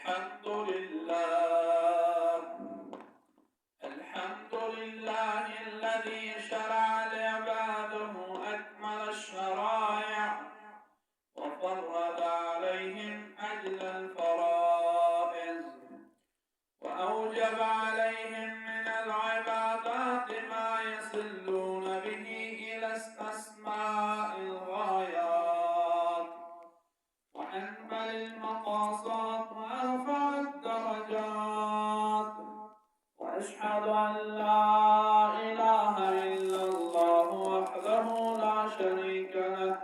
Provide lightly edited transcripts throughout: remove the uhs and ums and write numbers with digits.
الحمد لله الذي شرع لعباده أكمل الشرائع وفرض عليهم أجل الفرائض وأوجب عليهم من العبادات ما يصلون به إلى أسماء الغايات وأنبل المقاصات وأرفع الدرجات. وأشهد أن لا إله إلا الله وحده لا شريك له،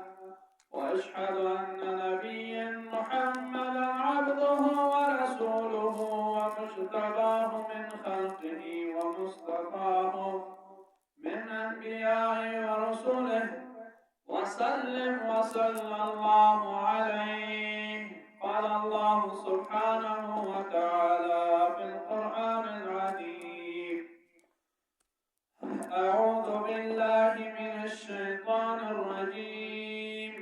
وأشهد أن نبيا محمدا عبده ورسوله ومجتباه من خلقه ومصطفاه من أنبيائه ورسله، وسلم وصلى الله عليه. قال الله سبحانه وتعالى في القرآن العظيم: أعوذ بالله من الشيطان الرجيم.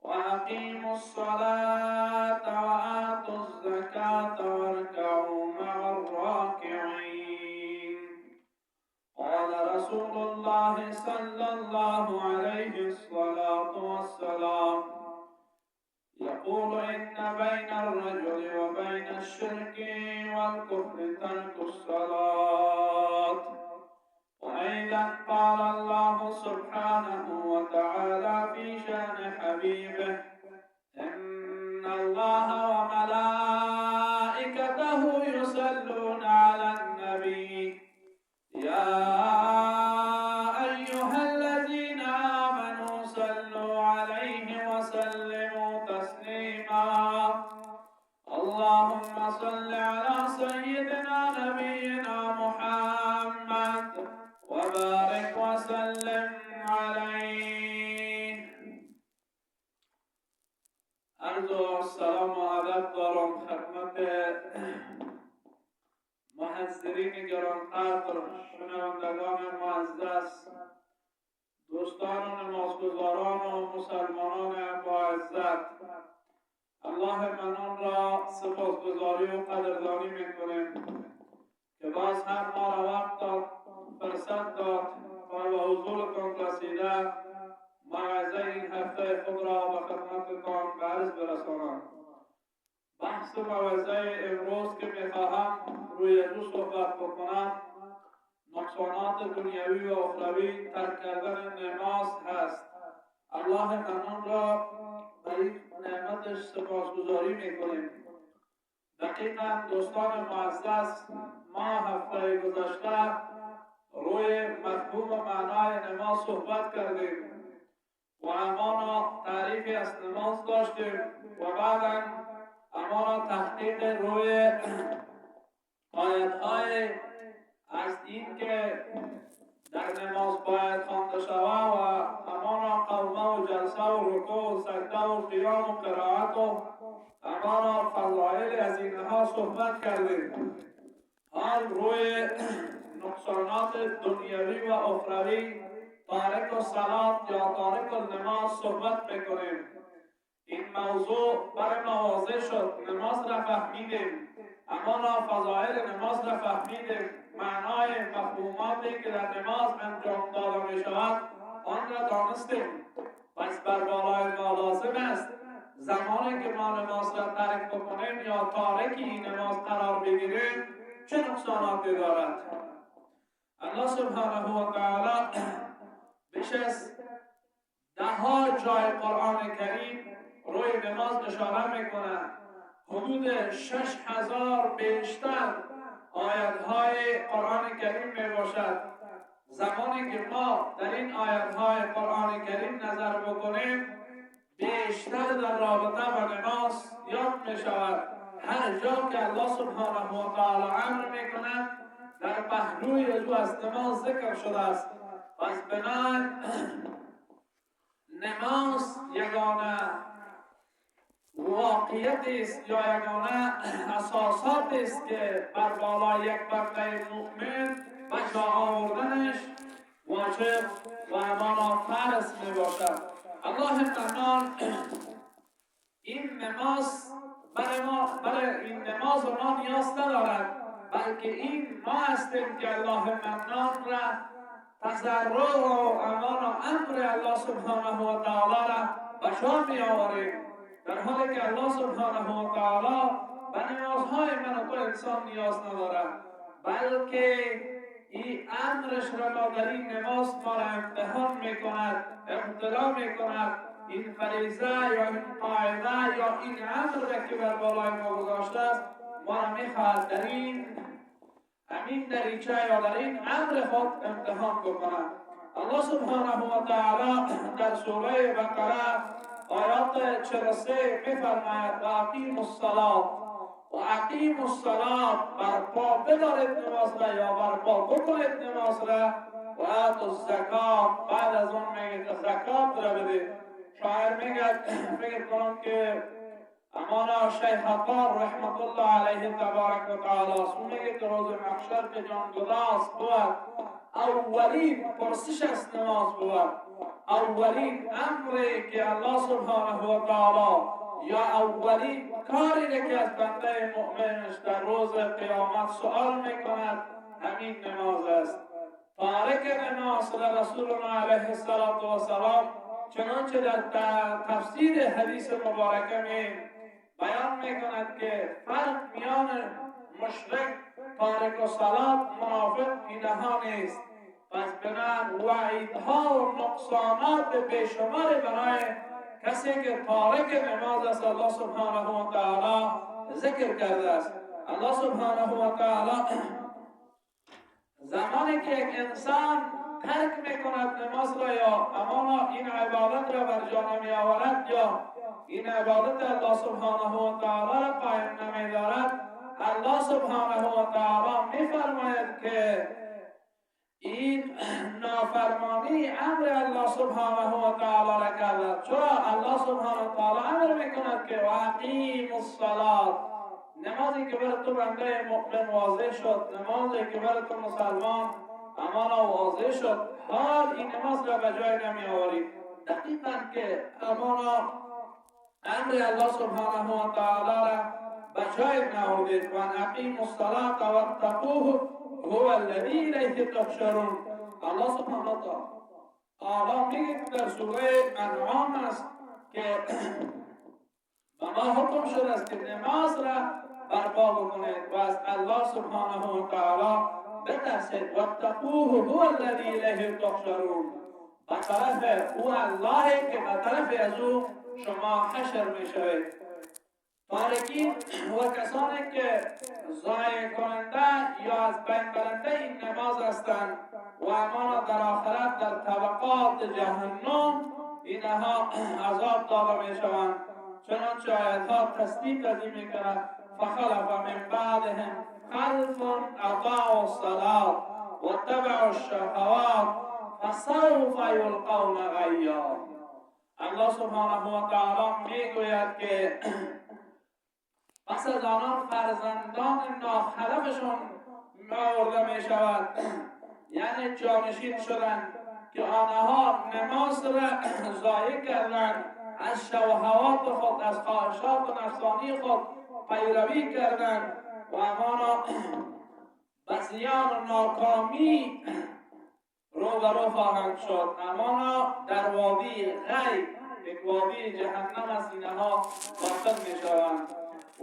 وأقيموا الصلاة وآتوا الزكاة واركعوا مع الراكعين. قال رسول الله صلى الله عليه الصلاة والسلام: يقول إن بين الرجل وبين الشرك والكفر ترك الصلاة. وأيضا قال الله سبحانه وتعالى في شأن حبيبه: إن الله وملائكته يصلون على النبي يا أيها الذين آمنوا صلوا عليه وسلموا تسليما. اللهم صل على سيدنا نبينا محمد وبارك وسلم عليه. عرض و سلام و ادب دارم خدمت محضرین گرانقدر، شنوندگان معزز، دوستان و نمازگزاران و مسلمانان با عزت، الله منان را سپاسگزاری و قدردانی میکنیم که باز هم ما را وقت داد، فرصت داد و به حضورتان رسیده موعظه این هفته خود را به خدمتتان به عرض برسانم. بحث موعظه امروز که میخواهم روی دو صحبت بکنم، نقصانات دنیوی و اخروی ترک کردن نماز هست. الله منان را برای نعمتش سپاسگزاری میکنیم. دقیقا دوستان معزز، ما هفته گذشته روی مفهوم و معنای نماز صحبت کردیم و اما تعریفی از نماز داشتیم و بعدا اما تحقیق روی آیت‌های از این که در نماز باید خوانده شود و اما قومه و جلسه و رکوع و سجده و قیام و قرائت و اما فضائل از اینها صحبت کردیم. حال روی نقصانات دنیوی و اخروی تارک الصلات یا تارک النماز صحبت میکنیم. این موضوع برای ما واضح شد. نماز را فهمیدیم، اما فضائل نماز را فهمیدیم، معنای مفهوماتی که در نماز انجام داده می شود آن را دانستیم. پس بر بالای ما لازم است زمانی که ما نماز را ترک بکنیم یا تارکی این نماز قرار بگیریم چه نقصاناتی دارد. الله سبحانه و تعالی بیش از 10 جای قرآن کریم روی نماز اشاره میکنه. حدود 6000 بیشتر آیت‌های قرآن کریم می باشد. زمانی که ما در این آیت‌های قرآن کریم نظر بکنیم بیشتر در رابطه با نماز یاد می شود. هر جا که الله سبحانه و تعالی امر می کند در پهلوی او از نماز ذکر شده است. پس بنابراین نماز یگانه واقعیت است یا یگانه اساسات است که بر بالای یک بنده مؤمن به جا آوردنش واجب و امانا فرض می باشد. الله منان این نماز برای این نماز ما نیاز ندارد، بلکه این ما هستیم که الله منان را تضرع و امان و امر الله سبحانه و تعالی را به شما می آوریم، در حالی که الله سبحانه و تعالی به نمازهای من و تو انسان نیاز ندارد، بلکه این امرش را در این نماز ما را امتحان می کند، ابتلا می کند. این فریضه یا این قاعده یا این امر که بر بالای ما گذاشته است، ما را میخواهد در این دریچه یا در این امر خود امتحان بکنند. الله سبحانه و تعالی در سوره بقره آیات 43 میفرماید: و اقیموا الصلاة، و اقیموا الصلاة، برپا بدارید نماز را یا برپا بکنید نماز را، و آتوا الزکات، بعد از اون میگه که زکات را بدید. شاعر میگه فکر کنم که امانا شیخ عطار رحمت الله علیه تبارک و تعالی میگه که روز محشر که جانگداز بود، اولین پرسش از نماز بود، اولین امری که الله سبحانه و تعالی یا اولین کاری که از بنده مؤمنش در روز قیامت سؤال میکند همین نماز است. تارک نماز رسولنا علیه السلام چنانچه در تفسیر حدیث مبارکه بیان میکند که فرق میان مشرک، تارک و صلات، منافق اینها نیست. پس بنابراین وعیدها و نقصانات بیشمار برای کسی که تارک نماز است الله سبحانه و تعالی ذکر کرده است. الله سبحانه و تعالی زمانی که یک انسان ترک میکند نماز را یا امانا این عبادت را بر جا نمی آورد یا این عبادت الله سبحانه و تعالی را قایم نمی دارد، الله سبحانه و تعالی میفرماید که این نافرمانی امر الله سبحانه و تعالی را کرد. چرا الله سبحانه و تعالی امر میکند که واقیم الصلاة، نمازی که برای تو بنده مؤمن واضح شد، نمازی که برای تو مسلمان امانا واضح شد، حال این نماز را به جای نمی آورید. دقیقاً که امانا امر الله سبحانه و تعالی را به جای نآورید. و اقیموا الصلاة و اتقوه هو الذی الیه تحشرون. الله سبحانه و تعالی میگه در سوره انعام است که به ما حکم شده است که نماز را برپا بکنید و از الله سبحانه و تعالی بترسید. واتقوه هو الذی الیه تحشرون، به طرف او الله که به طرف از او شما حشر میشوید. تارکین و کسانی که ضایع کننده یا از بین برنده این نماز هستند و اما در آخرت در طبقات جهنم اینها عذاب داده میشوند. چنانچه آیتها تصدیق از این میکند: فخلف من بعدهم خلف اضاعوا الصلاة واتبعوا الشهوات فسوف یلقون غیا. الله سبحانه و تعالی میگوید که پس از آنان فرزندان ناخلفشون آورده می شود، یعنی جانشین شدند که آنها نماز را ضایع کردند، از شهوات خود، از خواهشات و نفسانی خود پیروی کردند و امانا به زیان و ناکامی روبرو خواهند شد. امانا در وادی غی، یک وادی جهنم است، اینها داخل می شوند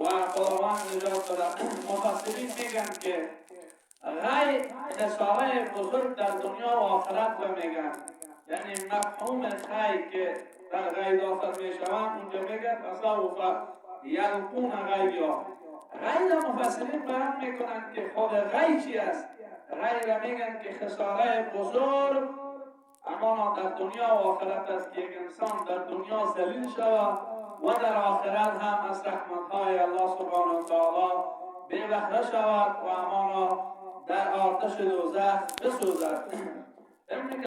و خداوند نجات بده. مفسرین میگن که غی خساره بزرگ در دنیا و آخرت را میگن، یعنی مفهوم غی که در غی داخل می شوند اونجا میگن فسوف یلقون غیا. غی را مفسرین بیان میکنند که خود غی چی است. غی را میگن که خساره بزرگ اما در دنیا و آخرت است که یک انسان در دنیا ذلیل شود و در آخرت هم از رحمتهای الله سبحانه و تعالی بی بهره شود و اما در آتش دوزخ بسوزد.